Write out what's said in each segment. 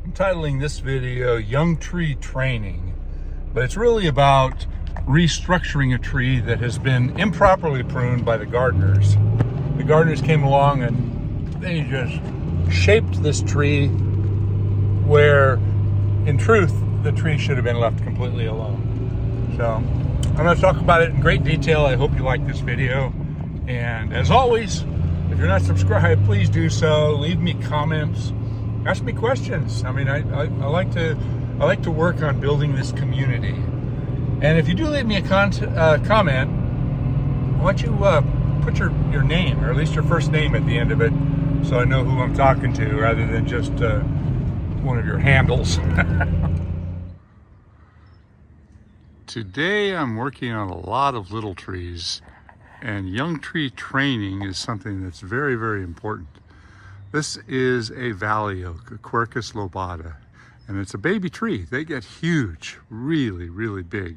I'm titling this video Young Tree Training, but it's really about restructuring a tree that has been improperly pruned by the gardeners. The gardeners came along and they just shaped this tree where, in truth, the tree should have been left completely alone. So I'm going to talk about it in great detail. I hope you like this video. And as always, if you're not subscribed, please do so. Leave me comments. Ask me questions. I mean, I like to work on building this community. And if you do leave me a comment, why don't you put your name, or at least your first name at the end of it, so I know who I'm talking to, rather than just one of your handles. Today I'm working on a lot of little trees, and young tree training is something that's very, very important. This is a valley oak, a Quercus lobata, and it's a baby tree. They get huge, really, really big,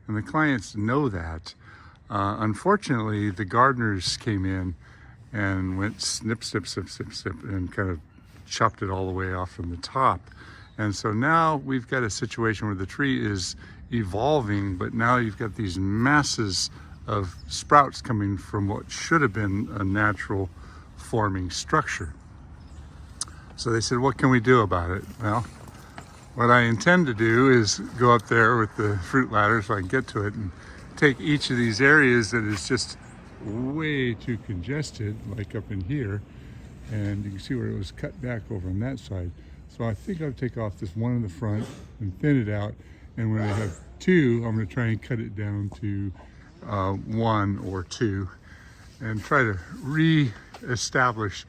and the clients know that. Unfortunately, the gardeners came in and went snip, snip, snip, snip, snip, and kind of chopped it all the way off from the top. And so now we've got a situation where the tree is evolving, but now you've got these masses of sprouts coming from what should have been a natural forming structure. So they said, what can we do about it? Well, what I intend to do is go up there with the fruit ladder so I can get to it and take each of these areas that is just way too congested, like up in here, and you can see where it was cut back over on that side. So I think I'll take off this one in the front and thin it out, and when I have two, I'm going to try and cut it down to 1 or 2 and try to re-establish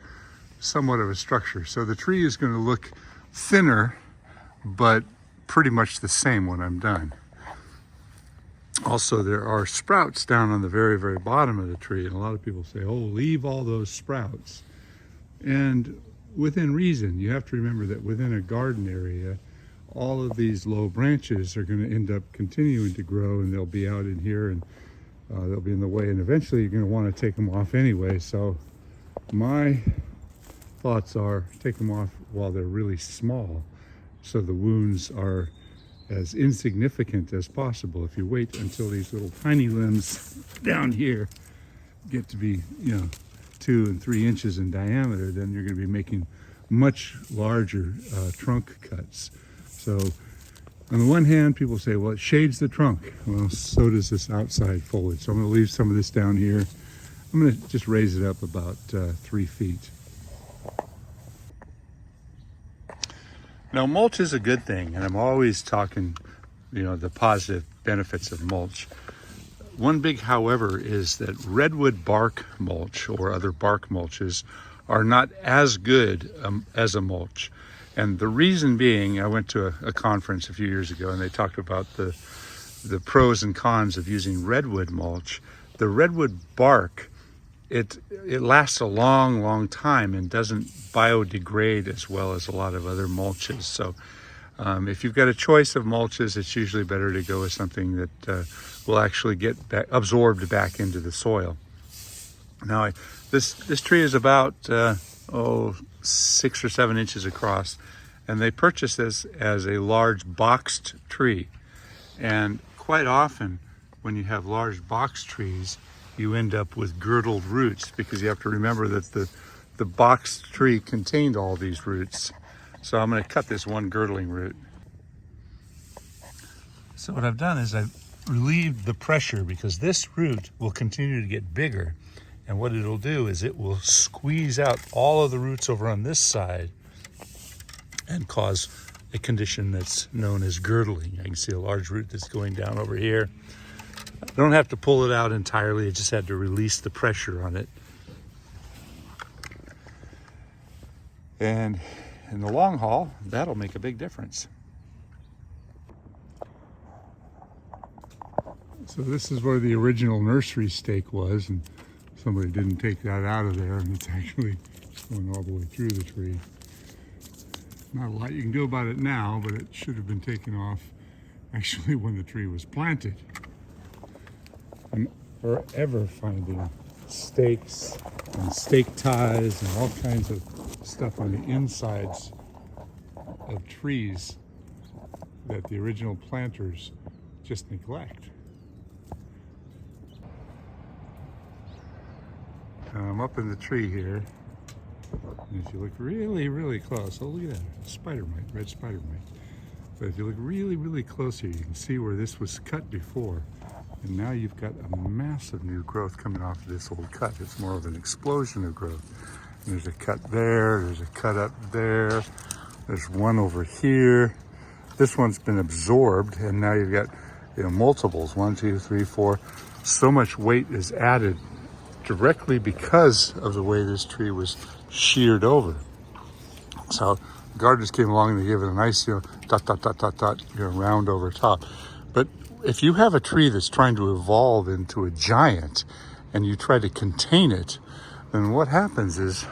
somewhat of a structure. So the tree is going to look thinner, but pretty much the same when I'm done. Also, there are sprouts down on the very, very bottom of the tree, and a lot of people say, oh, leave all those sprouts. And within reason, you have to remember that within a garden area, all of these low branches are going to end up continuing to grow, and they'll be out in here, and they'll be in the way, and eventually you're going to want to take them off anyway. So my thoughts are take them off while they're really small, so the wounds are as insignificant as possible. If you wait until these little tiny limbs down here get to be, 2 and 3 inches in diameter, then you're going to be making much larger trunk cuts. So on the one hand, people say, well, it shades the trunk. Well, so does this outside foliage. So I'm going to leave some of this down here. I'm going to just raise it up about 3 feet. Now, mulch is a good thing, and I'm always talking, the positive benefits of mulch. One big however is that redwood bark mulch or other bark mulches are not as good as a mulch. And the reason being, I went to a conference a few years ago, and they talked about the pros and cons of using redwood mulch. The redwood bark, it lasts a long, long time and doesn't biodegrade as well as a lot of other mulches. So if you've got a choice of mulches, it's usually better to go with something that will actually get absorbed back into the soil. Now, this tree is about 6 or 7 inches across, and they purchased this as a large boxed tree. And quite often, when you have large box trees, you end up with girdled roots, because you have to remember that the boxed tree contained all these roots. So I'm going to cut this one girdling root. So what I've done is I've relieved the pressure, because this root will continue to get bigger. And what it'll do is it will squeeze out all of the roots over on this side and cause a condition that's known as girdling. I can see a large root that's going down over here. I don't have to pull it out entirely. I just had to release the pressure on it. And in the long haul, that'll make a big difference. So this is where the original nursery stake was, and somebody didn't take that out of there, and it's actually going all the way through the tree. Not a lot you can do about it now, but it should have been taken off actually when the tree was planted. I'm forever finding stakes and stake ties and all kinds of stuff on the insides of trees that the original planters just neglect. I'm up in the tree here, and if you look really, really close, oh look at that, spider mite, red spider mite. But if you look really, really close here, you can see where this was cut before. And now you've got a massive new growth coming off of this old cut. It's more of an explosion of growth. And there's a cut there, there's a cut up there, there's one over here. This one's been absorbed, and now you've got, multiples, 1, 2, 3, 4. So much weight is added directly because of the way this tree was sheared over. So gardeners came along and they gave it a nice, dot, dot, dot, dot, dot, round over top. But if you have a tree that's trying to evolve into a giant and you try to contain it, then what happens is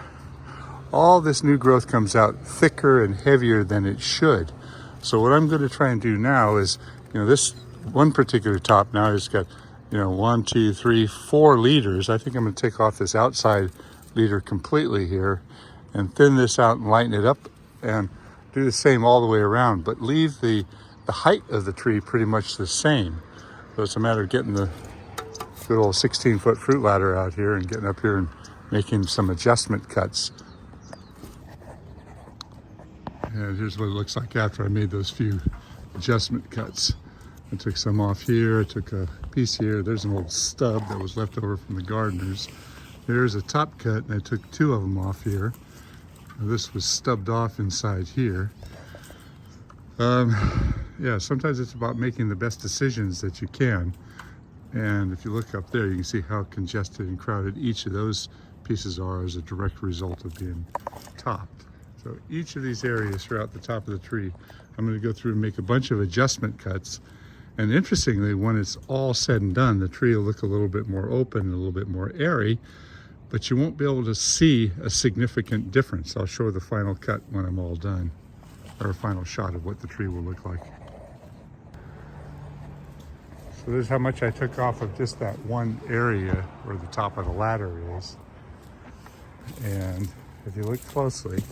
all this new growth comes out thicker and heavier than it should. So what I'm going to try and do now is, this one particular top now has got, 1, 2, 3, 4 leaders. I think I'm going to take off this outside leader completely here and thin this out and lighten it up and do the same all the way around, but leave the height of the tree pretty much the same. So it's a matter of getting the good old 16-foot fruit ladder out here and getting up here and making some adjustment cuts. And here's what it looks like after I made those few adjustment cuts. I took some off here, I took a piece here. There's an old stub that was left over from the gardeners. There's a top cut, and I took 2 of them off here. This was stubbed off inside here. Yeah, sometimes it's about making the best decisions that you can. And if you look up there, you can see how congested and crowded each of those pieces are as a direct result of being topped. So each of these areas throughout the top of the tree, I'm going to go through and make a bunch of adjustment cuts. And interestingly, when it's all said and done, the tree will look a little bit more open and a little bit more airy, but you won't be able to see a significant difference. I'll show the final cut when I'm all done, or a final shot of what the tree will look like. So there's how much I took off of just that one area where the top of the ladder is. And if you look closely,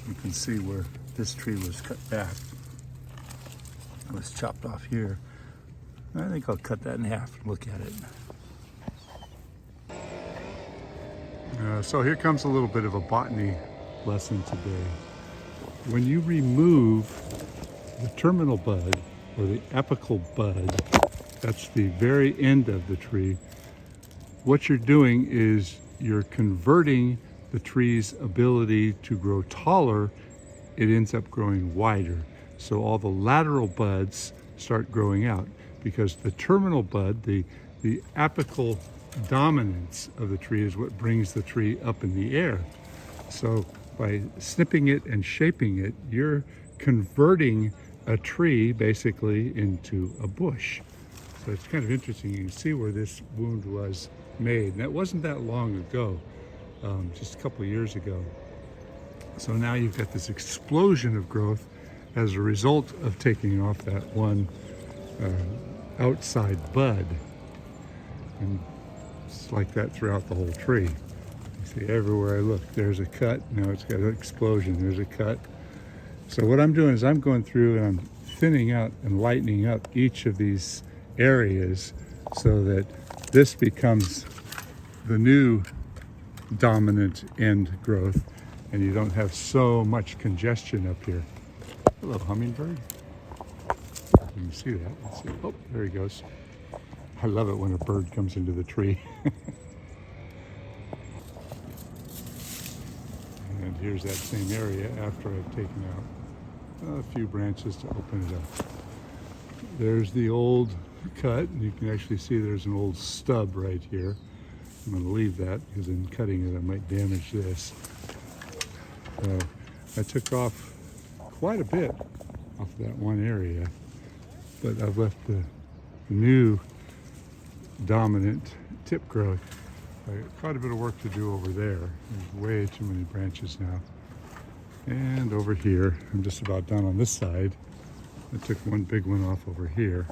you can see where this tree was cut back. It was chopped off here. I think I'll cut that in half and look at it. So here comes a little bit of a botany lesson today. When you remove the terminal bud or the apical bud, that's the very end of the tree, what you're doing is you're converting the tree's ability to grow taller. It ends up growing wider. So all the lateral buds start growing out because the terminal bud, the apical dominance of the tree is what brings the tree up in the air. So by snipping it and shaping it, you're converting a tree basically into a bush. So it's kind of interesting. You can see where this wound was made. And that wasn't that long ago, just a couple of years ago. So now you've got this explosion of growth as a result of taking off that one outside bud. And it's like that throughout the whole tree. You see everywhere I look, there's a cut. Now it's got an explosion, there's a cut. So what I'm doing is I'm going through and I'm thinning out and lightening up each of these areas so that this becomes the new dominant end growth and you don't have so much congestion up here. Hello, hummingbird. You can see that. Let's see. Oh, there he goes. I love it when a bird comes into the tree. And here's that same area after I've taken out a few branches to open it up. There's the old cut. You can actually see there's an old stub right here. I'm going to leave that because in cutting it I might damage this. I took off quite a bit off that one area, but I've left the new dominant tip growth. I got quite a bit of work to do over there. There's way too many branches now. And over here, I'm just about done on this side. I took one big one off over here.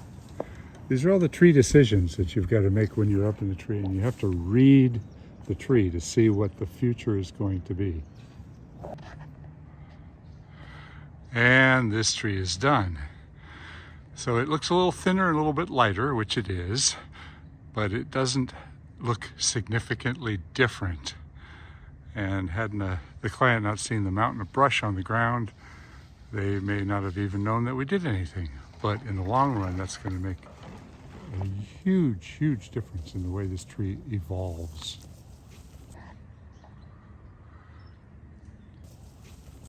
These are all the tree decisions that you've got to make when you're up in the tree, and you have to read the tree to see what the future is going to be. And this tree is done. So it looks a little thinner and a little bit lighter, which it is, but it doesn't look significantly different. And hadn't the client not seen the mountain of brush on the ground, they may not have even known that we did anything. But in the long run, that's going to make a huge, huge difference in the way this tree evolves.